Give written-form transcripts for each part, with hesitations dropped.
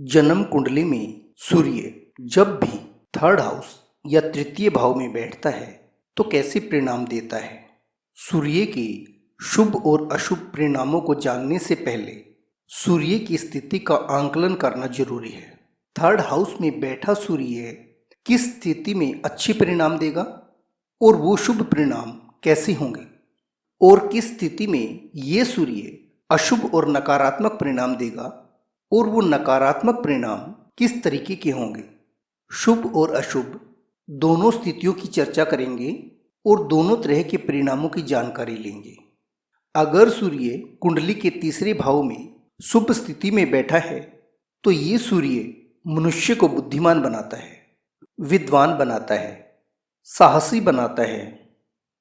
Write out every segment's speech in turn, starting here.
जन्म कुंडली में सूर्य जब भी थर्ड हाउस या तृतीय भाव में बैठता है तो कैसे परिणाम देता है। सूर्य के शुभ और अशुभ परिणामों को जानने से पहले सूर्य की स्थिति का आंकलन करना जरूरी है। थर्ड हाउस में बैठा सूर्य किस स्थिति में अच्छे परिणाम देगा और वो शुभ परिणाम कैसे होंगे, और किस स्थिति में ये सूर्य अशुभ और नकारात्मक परिणाम देगा और वो नकारात्मक परिणाम किस तरीके के होंगे। शुभ और अशुभ दोनों स्थितियों की चर्चा करेंगे और दोनों तरह के परिणामों की जानकारी लेंगे। अगर सूर्य कुंडली के तीसरे भाव में शुभ स्थिति में बैठा है तो ये सूर्य मनुष्य को बुद्धिमान बनाता है, विद्वान बनाता है, साहसी बनाता है,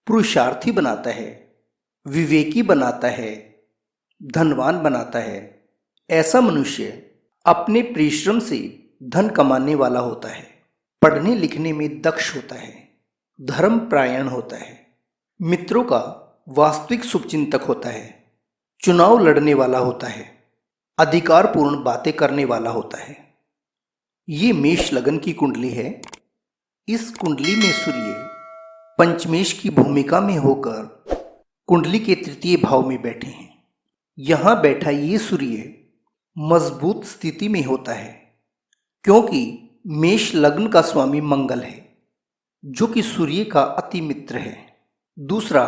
पुरुषार्थी बनाता है, विवेकी बनाता है, धनवान बनाता है। ऐसा मनुष्य अपने परिश्रम से धन कमाने वाला होता है, पढ़ने लिखने में दक्ष होता है, धर्मपरायण होता है, मित्रों का वास्तविक शुभचिंतक होता है, चुनाव लड़ने वाला होता है, अधिकारपूर्ण बातें करने वाला होता है। ये मेष लगन की कुंडली है। इस कुंडली में सूर्य पंचमेश की भूमिका में होकर कुंडली के तृतीय भाव में बैठे हैं। यहाँ बैठा ये सूर्य मजबूत स्थिति में होता है क्योंकि मेष लग्न का स्वामी मंगल है जो कि सूर्य का अति मित्र है। दूसरा,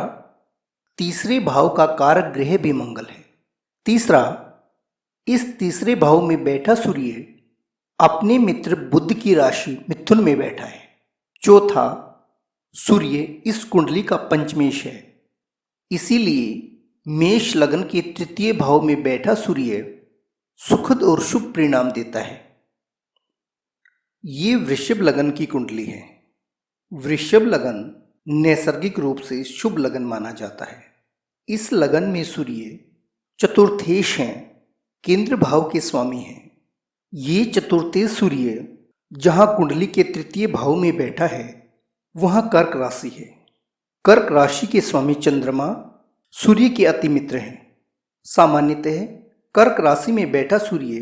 तीसरे भाव का कारक ग्रह भी मंगल है। तीसरा, इस तीसरे भाव में बैठा सूर्य अपने मित्र बुध की राशि मिथुन में बैठा है। चौथा, सूर्य इस कुंडली का पंचमेश है, इसीलिए मेष लगन के तृतीय भाव में बैठा सूर्य सुखद और शुभ परिणाम देता है। ये वृषभ लगन की कुंडली है। वृषभ लगन नैसर्गिक रूप से शुभ लगन माना जाता है। इस लगन में सूर्य चतुर्थेश हैं, केंद्र भाव के स्वामी हैं। ये चतुर्थेश सूर्य जहाँ कुंडली के तृतीय भाव में बैठा है वहाँ कर्क राशि है। कर्क राशि के स्वामी चंद्रमा सूर्य के अति मित्र हैं। सामान्यतः कर्क राशि में बैठा सूर्य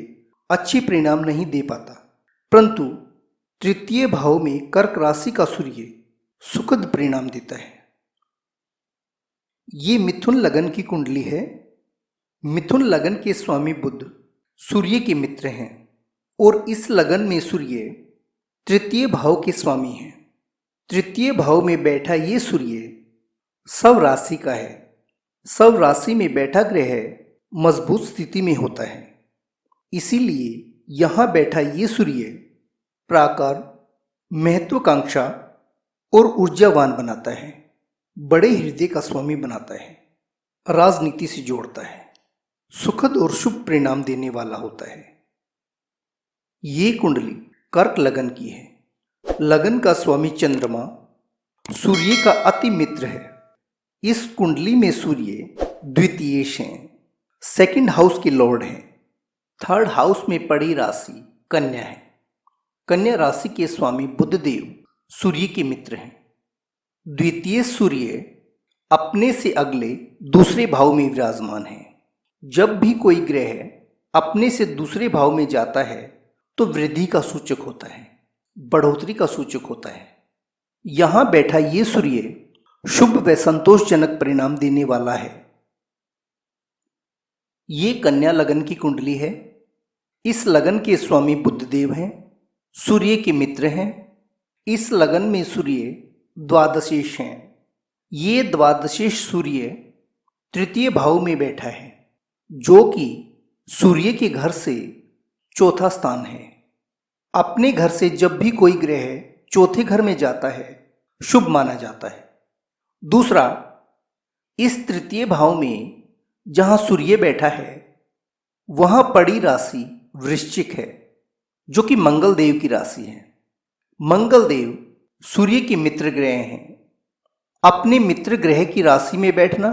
अच्छे परिणाम नहीं दे पाता, परंतु तृतीय भाव में कर्क राशि का सूर्य सुखद परिणाम देता है। ये मिथुन लगन की कुंडली है। मिथुन लगन के स्वामी बुध सूर्य के मित्र हैं और इस लगन में सूर्य तृतीय भाव के स्वामी हैं। तृतीय भाव में बैठा ये सूर्य सब राशि का है। सब राशि में बैठा ग्रह मजबूत स्थिति में होता है, इसीलिए यहाँ बैठा ये सूर्य प्राकार, महत्वाकांक्षा और ऊर्जावान बनाता है, बड़े हृदय का स्वामी बनाता है, राजनीति से जोड़ता है, सुखद और शुभ परिणाम देने वाला होता है। ये कुंडली कर्क लगन की है। लगन का स्वामी चंद्रमा सूर्य का अति मित्र है। इस कुंडली में सूर्य द्वितीयेश हैं, सेकंड हाउस के लॉर्ड हैं। थर्ड हाउस में पड़ी राशि कन्या है। कन्या राशि के स्वामी बुधदेव सूर्य के मित्र हैं। द्वितीय सूर्य अपने से अगले दूसरे भाव में विराजमान है। जब भी कोई ग्रह अपने से दूसरे भाव में जाता है तो वृद्धि का सूचक होता है, बढ़ोतरी का सूचक होता है। यहाँ बैठा ये सूर्य शुभ व संतोषजनक परिणाम देने वाला है। ये कन्या लगन की कुंडली है। इस लगन के स्वामी बुधदेव हैं, सूर्य के मित्र हैं। इस लगन में सूर्य द्वादशेश हैं। ये द्वादशेश सूर्य तृतीय भाव में बैठा है जो कि सूर्य के घर से चौथा स्थान है। अपने घर से जब भी कोई ग्रह चौथे घर में जाता है शुभ माना जाता है। दूसरा, इस तृतीय भाव में जहां सूर्य बैठा है वहां पड़ी राशि वृश्चिक है जो कि मंगल देव की राशि है। मंगल देव सूर्य के मित्र ग्रह हैं। अपने मित्र ग्रह की राशि में बैठना,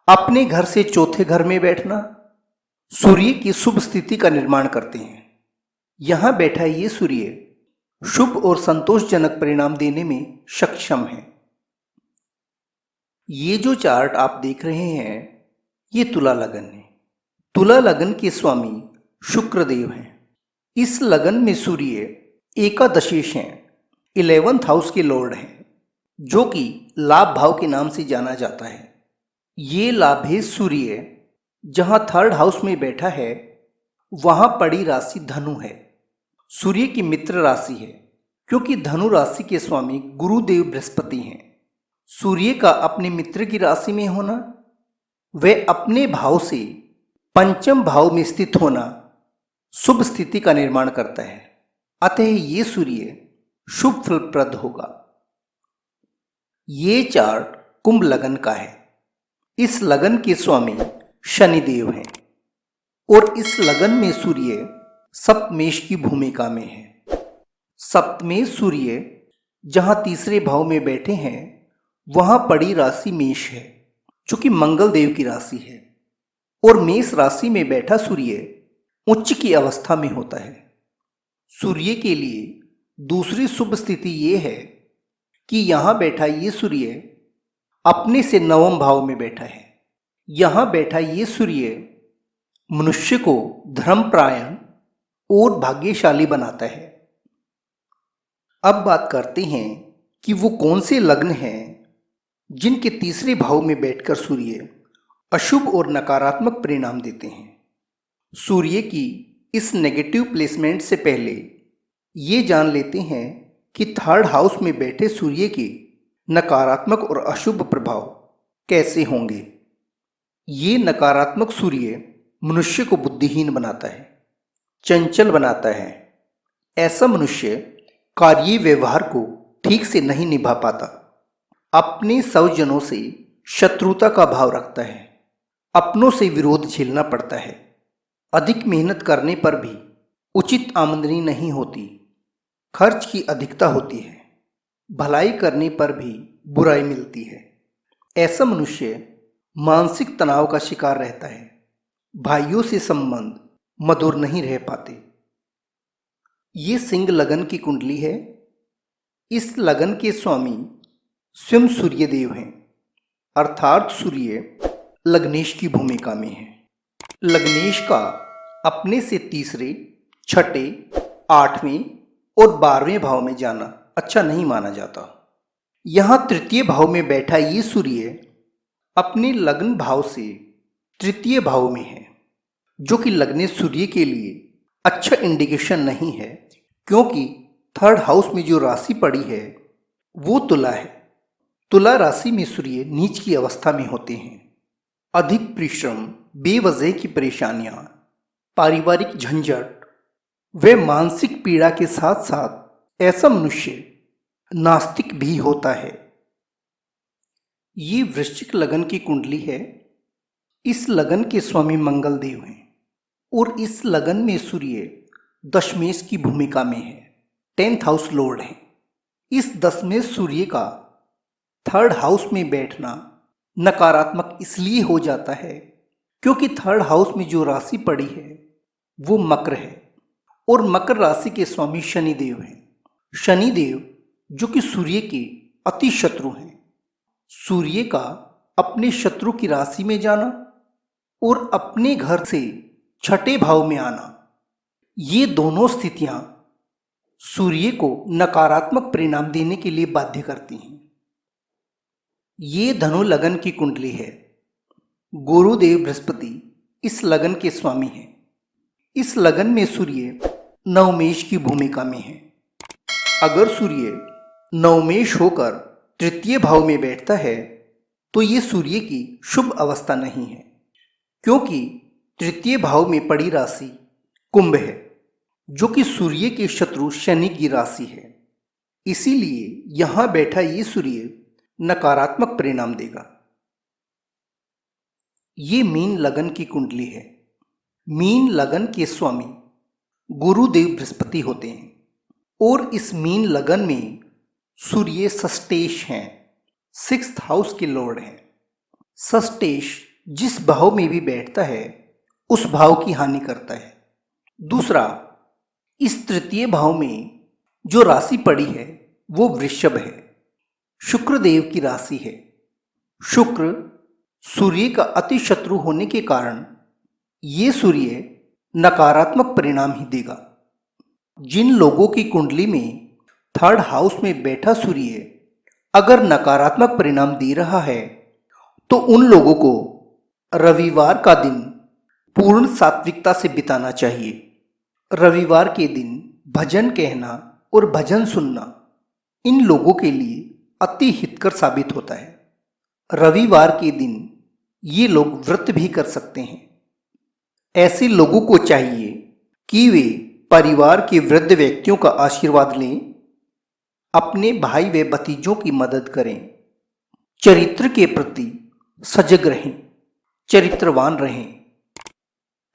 अपने घर से चौथे घर में बैठना सूर्य की शुभ स्थिति का निर्माण करते हैं। यहां बैठा ये सूर्य शुभ और संतोषजनक परिणाम देने में सक्षम है। ये जो चार्ट आप देख रहे हैं ये तुला लगन है। तुला लगन के स्वामी शुक्रदेव हैं। इस लगन में सूर्य एकादशेश हैं, 11th हाउस के लॉर्ड हैं, जो कि लाभ भाव के नाम से जाना जाता है। ये लाभेश सूर्य जहां 3rd हाउस में बैठा है वहां पड़ी राशि धनु है। सूर्य की मित्र राशि है क्योंकि धनु राशि के स्वामी गुरुदेव बृहस्पति हैं। सूर्य का अपने मित्र की राशि में होना, वह अपने भाव से 5th भाव में स्थित होना शुभ स्थिति का निर्माण करता है। अतः ये सूर्य शुभ फलप्रद होगा। ये चार्ट कुंभ लगन का है। इस लगन के स्वामी शनिदेव हैं और इस लगन में सूर्य सप्तमेश की भूमिका में है। सप्तमेश सूर्य जहां 3रे भाव में बैठे हैं वहां पड़ी राशि मेष है, जो कि मंगल देव की राशि है, और मेष राशि में बैठा सूर्य उच्च की अवस्था में होता है। सूर्य के लिए दूसरी शुभ स्थिति ये है कि यहां बैठा ये सूर्य अपने से 9वें भाव में बैठा है। यहां बैठा ये सूर्य मनुष्य को धर्मपरायण और भाग्यशाली बनाता है। अब बात करते हैं कि वो कौन से लग्न हैं जिनके 3रे भाव में बैठकर सूर्य अशुभ और नकारात्मक परिणाम देते हैं। सूर्य की इस नेगेटिव प्लेसमेंट से पहले ये जान लेते हैं कि 3rd हाउस में बैठे सूर्य के नकारात्मक और अशुभ प्रभाव कैसे होंगे। ये नकारात्मक सूर्य मनुष्य को बुद्धिहीन बनाता है, चंचल बनाता है। ऐसा मनुष्य कार्य व्यवहार को ठीक से नहीं निभा पाता, अपने स्वजनों से शत्रुता का भाव रखता है, अपनों से विरोध झेलना पड़ता है। अधिक मेहनत करने पर भी उचित आमदनी नहीं होती, खर्च की अधिकता होती है, भलाई करने पर भी बुराई मिलती है। ऐसा मनुष्य मानसिक तनाव का शिकार रहता है, भाइयों से संबंध मधुर नहीं रह पाते। ये सिंह लगन की कुंडली है। इस लगन के स्वामी स्वयं सूर्यदेव हैं, अर्थात सूर्य लग्नेश की भूमिका में है। लग्नेश का अपने से 3रे, 6ठे, 8वें और 12वें भाव में जाना अच्छा नहीं माना जाता। यहाँ 3य भाव में बैठा ये सूर्य अपने लग्न भाव से 3य भाव में है, जो कि लग्नेश सूर्य के लिए अच्छा इंडिकेशन नहीं है, क्योंकि 3rd हाउस में जो राशि पड़ी है वो तुला है। तुला राशि में सूर्य नीच की अवस्था में होते हैं। अधिक परिश्रम, बेवजह की परेशानियां, पारिवारिक झंझट व मानसिक पीड़ा के साथ साथ ऐसा मनुष्य नास्तिक भी होता है। ये वृश्चिक लगन की कुंडली है। इस लगन के स्वामी मंगल देव हैं और इस लगन में सूर्य दशमेश की भूमिका में है, 10th हाउस लॉर्ड है। इस दशमेश सूर्य का 3rd हाउस में बैठना नकारात्मक इसलिए हो जाता है क्योंकि 3rd हाउस में जो राशि पड़ी है वो मकर है और मकर राशि के स्वामी शनिदेव हैं। शनिदेव जो कि सूर्य के अति शत्रु हैं। सूर्य का अपने शत्रु की राशि में जाना और अपने घर से 6ठे भाव में आना, ये दोनों स्थितियां सूर्य को नकारात्मक परिणाम देने के लिए बाध्य करती हैं। ये धनु लगन की कुंडली है। गुरुदेव बृहस्पति इस लगन के स्वामी हैं। इस लगन में सूर्य नवमेश की भूमिका में है। अगर सूर्य नवमेश होकर 3य भाव में बैठता है तो ये सूर्य की शुभ अवस्था नहीं है, क्योंकि 3य भाव में पड़ी राशि कुंभ है, जो कि सूर्य के शत्रु शनि की राशि है। इसीलिए यहां बैठा ये सूर्य नकारात्मक परिणाम देगा। ये मीन लगन की कुंडली है। मीन लगन के स्वामी गुरुदेव बृहस्पति होते हैं और इस मीन लगन में सूर्य षष्ठेश हैं, 6th हाउस के लॉर्ड हैं। षष्ठेश जिस भाव में भी बैठता है उस भाव की हानि करता है। दूसरा, इस 3य भाव में जो राशि पड़ी है वो वृषभ है, शुक्रदेव की राशि है। शुक्र सूर्य का अति शत्रु होने के कारण ये सूर्य नकारात्मक परिणाम ही देगा। जिन लोगों की कुंडली में थर्ड हाउस में बैठा सूर्य अगर नकारात्मक परिणाम दे रहा है तो उन लोगों को रविवार का दिन पूर्ण सात्विकता से बिताना चाहिए। रविवार के दिन भजन कहना और भजन सुनना इन लोगों के लिए अति हितकर साबित होता है। रविवार के दिन ये लोग व्रत भी कर सकते हैं। ऐसे लोगों को चाहिए कि वे परिवार के वृद्ध व्यक्तियों का आशीर्वाद लें, अपने भाई व भतीजों की मदद करें, चरित्र के प्रति सजग रहें, चरित्रवान रहें।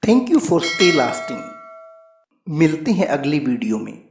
Thank you for stay lasting. मिलते हैं अगली वीडियो में।